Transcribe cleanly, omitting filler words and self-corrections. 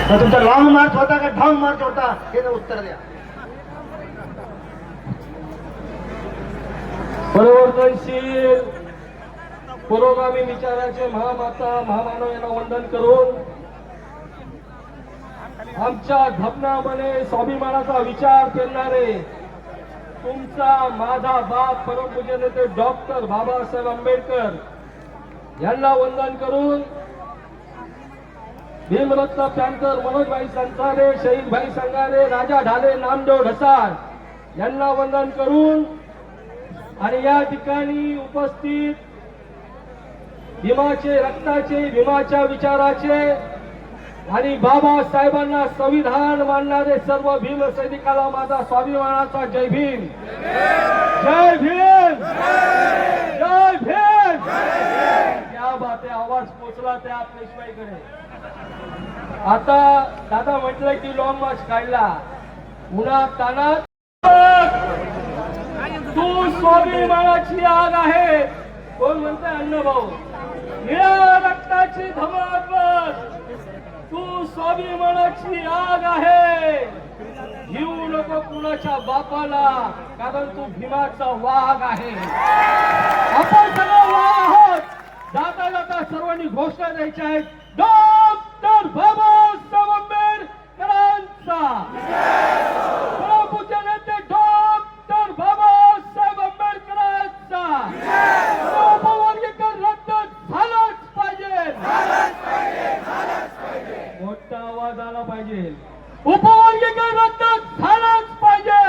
तुमचा long march होता का ढॉंग मार्च होता हे उत्तर द्या. परिवर्तनशील पुरोगामी विचाराचे महामाता महामानव यांना वंदन करून आमच्या धपनामध्ये स्वाभिमानाचा विचार करणारे तुमचा माझा बाप परमपूज्य नेते डॉक्टर बाबासाहेब आंबेडकर यांना वंदन करून भीमरत्न पॅंथर मनोजभाई संसारे शहीदभाई संगारे राजा ढाले नामदेव ढसाळ यांना वंदन करून आणि या ठिकाणी उपस्थित भीमाचे रक्ताचे भीमाच्या विचाराचे आणि बाबासाहेबांना संविधान मानणारे सर्व भीम सैनिकाला माझा स्वाभिमानाचा जय भीम. जय भीम. जय भीम. क्या बात आहे. आवाज पोचला त्या पेशवाईकडे. आता दादा म्हटलं की लॉंग मार्च काढला उन्हात तानात. तू स्वाभिमानाची आग आहे. कोण म्हणते अण्णाभाऊ. निळ्या रक्ताची धमाल तू स्वाभिमानाची आग आहे. घेऊ नको कुणाच्या बापाला कारण तू भीमाचा वाघ आहे. आपण सगळं वाघ आहोत. जाता जाता सर्वांनी घोषणा द्यायच्या आहेत. डॉक्टर बाबासाहेब आंबेडकरांचा परमपूज्य नेते डॉक्टर बाबासाहेब आंबेडकरांचा उपवर्गीकरण रद्द झालंच पाहिजे. मोठा आवाज आला पाहिजे. उपवर्गीकरण रद्द झालंच पाहिजे.